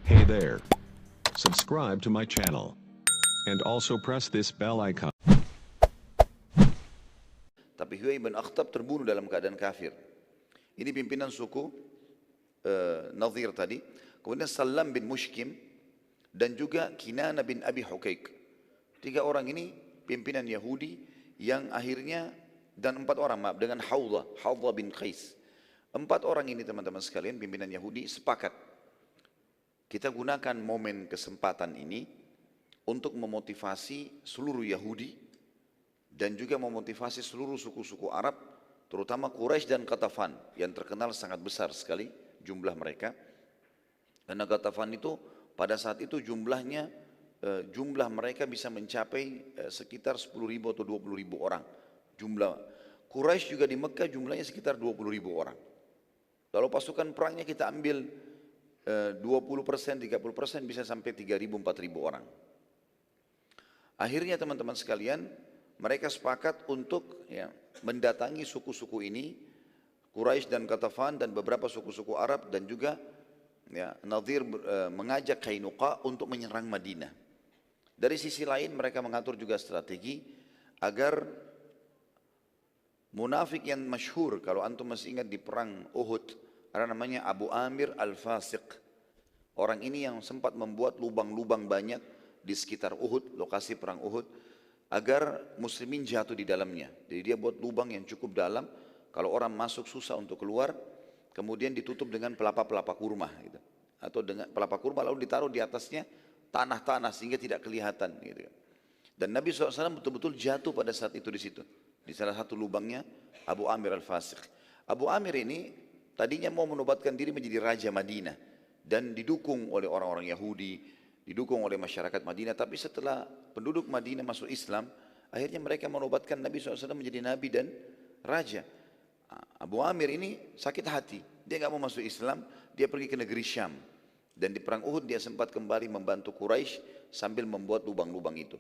Hey there. Subscribe to my channel. And also press this bell icon. Tapi Huyai bin Akhtab terbunuh dalam keadaan kafir. Ini pimpinan suku Nadhir tadi. Kemudian Salam bin Mushkim dan juga Kinana bin Abi Huqaiq. 3 orang ini pimpinan Yahudi yang akhirnya, dan 4 orang maaf, dengan Hawdha bin Qais. 4 orang ini teman-teman sekalian pimpinan Yahudi sepakat. Kita gunakan momen kesempatan ini untuk memotivasi seluruh Yahudi dan juga memotivasi seluruh suku-suku Arab, terutama Quraisy dan Qatafan yang terkenal sangat besar sekali jumlah mereka. Karena Qatafan itu pada saat itu jumlah mereka bisa mencapai sekitar 10.000 atau 20.000 orang. Jumlah Quraisy juga di Mekah jumlahnya sekitar 20.000 orang. Lalu pasukan perangnya kita ambil 20%, 30% bisa sampai 3.000, 4.000 orang. Akhirnya teman-teman sekalian, mereka sepakat untuk mendatangi suku-suku ini, Quraisy dan Qatafan dan beberapa suku-suku Arab, dan juga Nadhir mengajak Qainuqa untuk menyerang Madinah. Dari sisi lain mereka mengatur juga strategi agar munafik yang masyhur, kalau antum masih ingat di perang Uhud, ada namanya Abu Amir Al-Fasiq. Orang ini yang sempat membuat lubang-lubang banyak di sekitar Uhud, lokasi perang Uhud, agar muslimin jatuh di dalamnya. Jadi dia buat lubang yang cukup dalam, kalau orang masuk susah untuk keluar, kemudian ditutup dengan pelapa-pelapa kurma gitu. Atau dengan pelapa kurma lalu ditaruh di atasnya tanah-tanah sehingga tidak kelihatan gitu. Dan Nabi SAW betul-betul jatuh pada saat itu di situ, di salah satu lubangnya Abu Amir Al-Fasiq. Abu Amir ini tadinya mau menobatkan diri menjadi raja Madinah dan didukung oleh orang-orang Yahudi, didukung oleh masyarakat Madinah. Tapi setelah penduduk Madinah masuk Islam, akhirnya mereka menobatkan Nabi SAW menjadi nabi dan raja. Abu Amir ini sakit hati, dia nggak mau masuk Islam, dia pergi ke negeri Syam. Dan di perang Uhud dia sempat kembali membantu Quraisy sambil membuat lubang-lubang itu.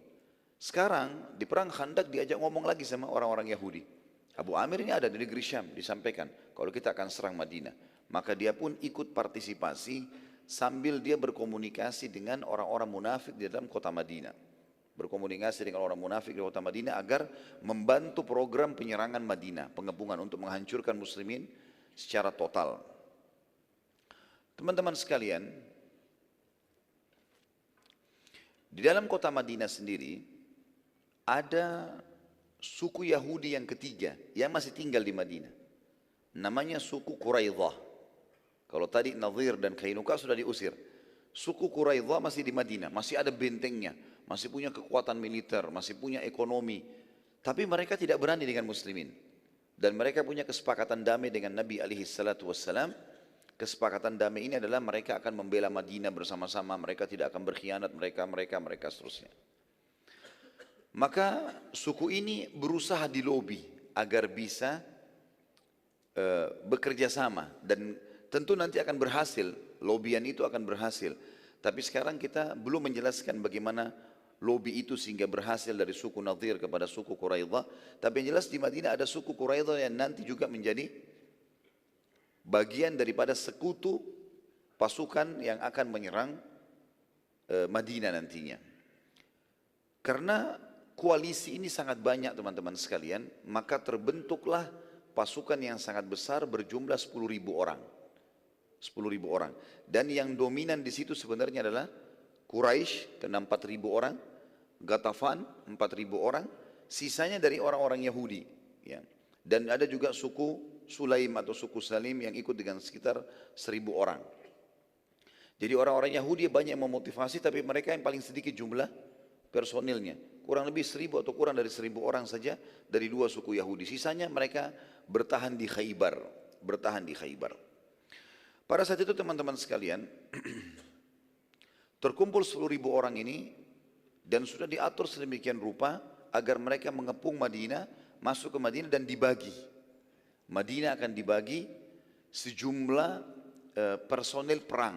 Sekarang di perang Khandak diajak ngomong lagi sama orang-orang Yahudi. Abu Amir ini ada di negeri Syam, disampaikan kalau kita akan serang Madinah. Maka dia pun ikut partisipasi sambil dia berkomunikasi dengan orang-orang munafik di dalam kota Madinah. Berkomunikasi dengan orang munafik di kota Madinah agar membantu program penyerangan Madinah, pengepungan untuk menghancurkan muslimin secara total. Teman-teman sekalian, di dalam kota Madinah sendiri ada suku Yahudi yang ketiga yang masih tinggal di Madinah. Namanya suku Quraidah. Kalau tadi Nadhir dan Qainuqa sudah diusir, suku Quraidah masih di Madinah, masih ada bentengnya, masih punya kekuatan militer, masih punya ekonomi. Tapi mereka tidak berani dengan muslimin. Dan mereka punya kesepakatan damai dengan Nabi SAW. Kesepakatan damai ini adalah mereka akan membela Madinah bersama-sama, mereka tidak akan berkhianat, mereka seterusnya. Maka suku ini berusaha dilobi agar bisa bekerja sama, dan tentu nanti akan berhasil, lobian itu akan berhasil. Tapi sekarang kita belum menjelaskan bagaimana lobi itu sehingga berhasil dari suku Nadhir kepada suku Quraidah. Tapi yang jelas di Madinah ada suku Quraidah yang nanti juga menjadi bagian daripada sekutu pasukan yang akan menyerang Madinah nantinya. Karena koalisi ini sangat banyak teman-teman sekalian, maka terbentuklah pasukan yang sangat besar berjumlah 10.000 orang. 10.000 orang. Dan yang dominan di situ sebenarnya adalah Quraisy kena 4.000 orang, Ghatafan 4.000 orang, sisanya dari orang-orang Yahudi. Ya. Dan ada juga suku Sulaim atau suku Salim yang ikut dengan sekitar 1.000 orang. Jadi orang-orang Yahudi banyak yang memotivasi, tapi mereka yang paling sedikit jumlah personilnya. Kurang lebih 1.000 atau kurang dari 1.000 orang saja dari 2 suku Yahudi. Sisanya mereka bertahan di Khaybar. Pada saat itu teman-teman sekalian, terkumpul 10.000 orang ini dan sudah diatur sedemikian rupa agar mereka mengepung Madinah, masuk ke Madinah dan dibagi. Madinah akan dibagi sejumlah personil perang.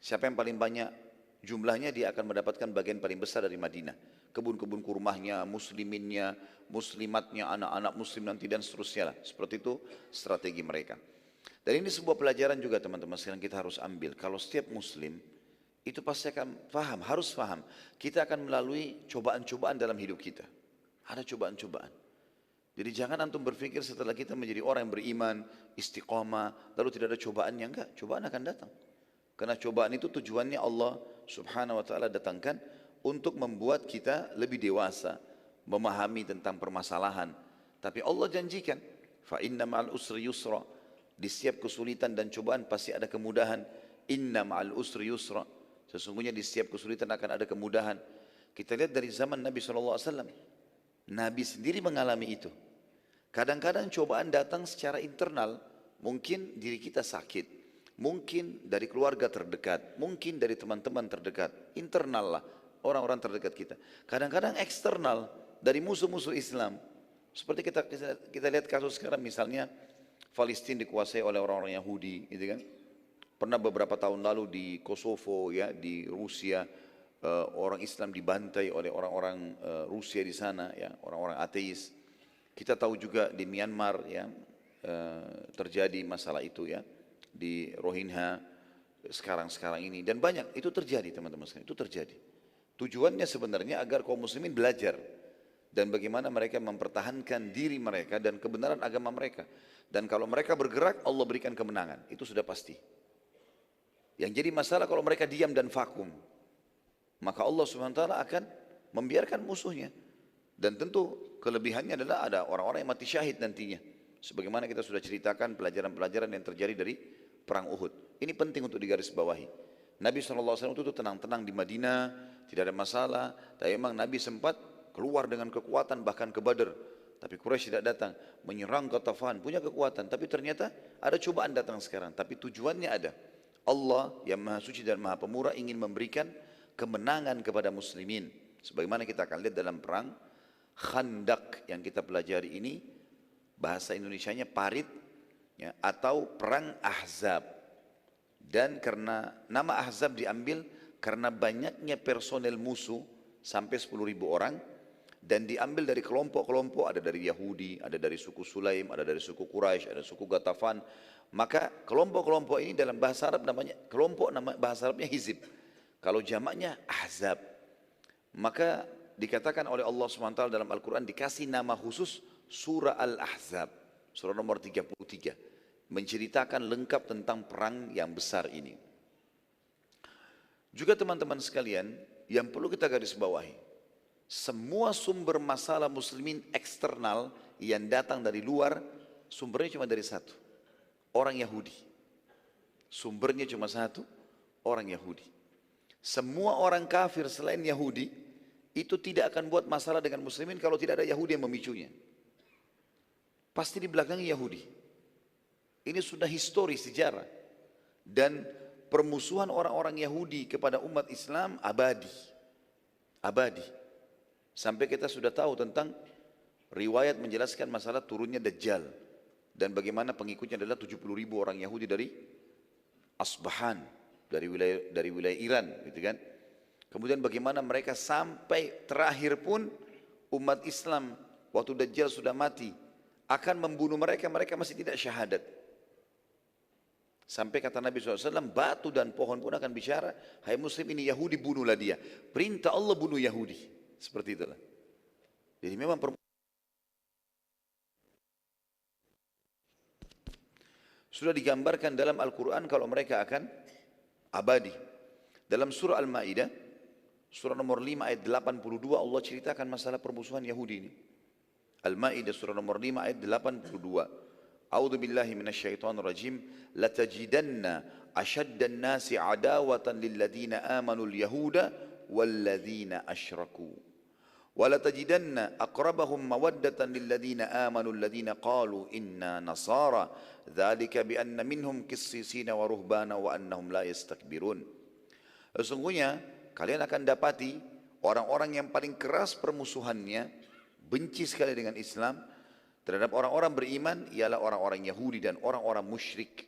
Siapa yang paling banyak jumlahnya dia akan mendapatkan bagian paling besar dari Madinah. Kebun-kebun kurmahnya, musliminnya, muslimatnya, anak-anak muslim nanti dan seterusnya lah. Seperti itu strategi mereka. Dan ini sebuah pelajaran juga teman-teman sekalian kita harus ambil. Kalau setiap muslim itu pasti akan paham, harus paham. Kita akan melalui cobaan-cobaan dalam hidup kita. Ada cobaan-cobaan. Jadi jangan antum berpikir setelah kita menjadi orang yang beriman, istiqamah, lalu tidak ada cobaannya. Enggak, cobaan akan datang. Karena cobaan itu tujuannya Allah subhanahu wa ta'ala datangkan untuk membuat kita lebih dewasa, memahami tentang permasalahan. Tapi Allah janjikan, fa inna ma'al usri yusra. Di setiap kesulitan dan cobaan pasti ada kemudahan. Inna ma'al usri yusra. Sesungguhnya di setiap kesulitan akan ada kemudahan. Kita lihat dari zaman Nabi SAW. Nabi sendiri mengalami itu. Kadang-kadang cobaan datang secara internal. Mungkin diri kita sakit. Mungkin dari keluarga terdekat. Mungkin dari teman-teman terdekat. Internal lah. Orang-orang terdekat kita. Kadang-kadang eksternal. Dari musuh-musuh Islam. Seperti kita lihat kasus sekarang misalnya. Palestina dikuasai oleh orang-orang Yahudi. Gitu kan. Pernah beberapa tahun lalu di Kosovo, ya, di Rusia, orang Islam dibantai oleh orang-orang Rusia di sana, ya, orang-orang ateis. Kita tahu juga di Myanmar, ya, terjadi masalah itu, ya, di Rohingya sekarang ini, dan banyak itu terjadi, teman-teman sekalian, itu terjadi. Tujuannya sebenarnya agar kaum muslimin belajar dan bagaimana mereka mempertahankan diri mereka dan kebenaran agama mereka. Dan kalau mereka bergerak, Allah berikan kemenangan, itu sudah pasti. Yang jadi masalah kalau mereka diam dan vakum, maka Allah SWT akan membiarkan musuhnya. Dan tentu kelebihannya adalah ada orang-orang yang mati syahid nantinya. Sebagaimana kita sudah ceritakan pelajaran-pelajaran yang terjadi dari perang Uhud. Ini penting untuk digarisbawahi. Nabi SAW itu tenang-tenang di Madinah, tidak ada masalah. Tapi memang Nabi sempat keluar dengan kekuatan bahkan ke Badr. Tapi Quraisy tidak datang, menyerang Ghatafan, punya kekuatan. Tapi ternyata ada cobaan datang sekarang. Tapi tujuannya ada. Allah yang maha suci dan maha pemurah ingin memberikan kemenangan kepada muslimin. Sebagaimana kita akan lihat dalam perang Khandaq yang kita pelajari ini, bahasa Indonesianya parit, ya, atau perang Ahzab. Dan karena nama Ahzab diambil karena banyaknya personel musuh sampai 10.000 orang, dan diambil dari kelompok-kelompok, ada dari Yahudi, ada dari suku Sulaim, ada dari suku Quraisy, ada suku Ghatafan. Maka kelompok-kelompok ini dalam bahasa Arab namanya, kelompok nama bahasa Arabnya hizib. Kalau jamaknya ahzab. Maka dikatakan oleh Allah SWT dalam Al-Quran dikasih nama khusus surah Al-Ahzab. Surah nomor 33. Menceritakan lengkap tentang perang yang besar ini. Juga teman-teman sekalian, yang perlu kita garis bawahi. Semua sumber masalah muslimin eksternal yang datang dari luar, sumbernya cuma dari satu. Orang Yahudi. Sumbernya cuma satu, orang Yahudi. Semua orang kafir selain Yahudi itu tidak akan buat masalah dengan muslimin kalau tidak ada Yahudi yang memicunya. Pasti di belakangnya Yahudi. Ini sudah historis sejarah. Dan permusuhan orang-orang Yahudi kepada umat Islam abadi. Abadi. Sampai kita sudah tahu tentang riwayat menjelaskan masalah turunnya Dajjal. Dan bagaimana pengikutnya adalah 70.000 orang Yahudi dari Asbahan, dari wilayah Iran, gitu kan. Kemudian bagaimana mereka sampai terakhir pun umat Islam waktu Dajjal sudah mati akan membunuh mereka, mereka masih tidak syahadat. Sampai kata Nabi SAW, batu dan pohon pun akan bicara, hai muslim ini Yahudi, bunuhlah dia. Perintah Allah bunuh Yahudi. Seperti itulah. Jadi memang sudah digambarkan dalam Al-Quran kalau mereka akan abadi. Dalam surah Al-Ma'idah, surah nomor 5 ayat 82 Allah ceritakan masalah permusuhan Yahudi ini. Al-Ma'idah surah nomor 5 ayat 82. A'udzu billahi minasyaitonir rajim. Latajidanna ashaddan nasi adawatan lilladina amanul yahuda walladina asyraku. ولتجدن أقربهم مودة للذين آمنوا الذين قالوا إنا نصارى ذلك بأن منهم قسيسين ورهبانا وأنهم لا يستكبرون. Sesungguhnya kalian akan dapati orang-orang yang paling keras permusuhannya, benci sekali dengan Islam terhadap orang-orang beriman ialah orang-orang Yahudi dan orang-orang musyrik.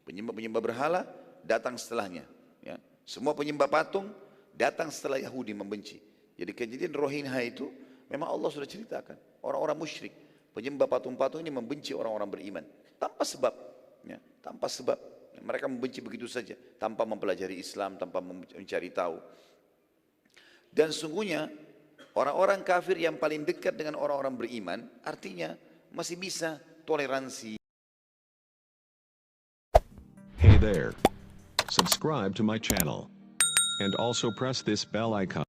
Penyembah-penyembah berhala datang setelahnya, ya. Semua penyembah patung datang setelah Yahudi membenci. Jadi kejadian Rohingya itu memang Allah sudah ceritakan. Orang-orang musyrik, penyembah patung-patung ini membenci orang-orang beriman. Tanpa sebab. Ya, tanpa sebab. Mereka membenci begitu saja tanpa mempelajari Islam, tanpa mencari tahu. Dan sungguhnya orang-orang kafir yang paling dekat dengan orang-orang beriman, artinya masih bisa toleransi. Hey there. Subscribe to my channel. And also press this bell icon.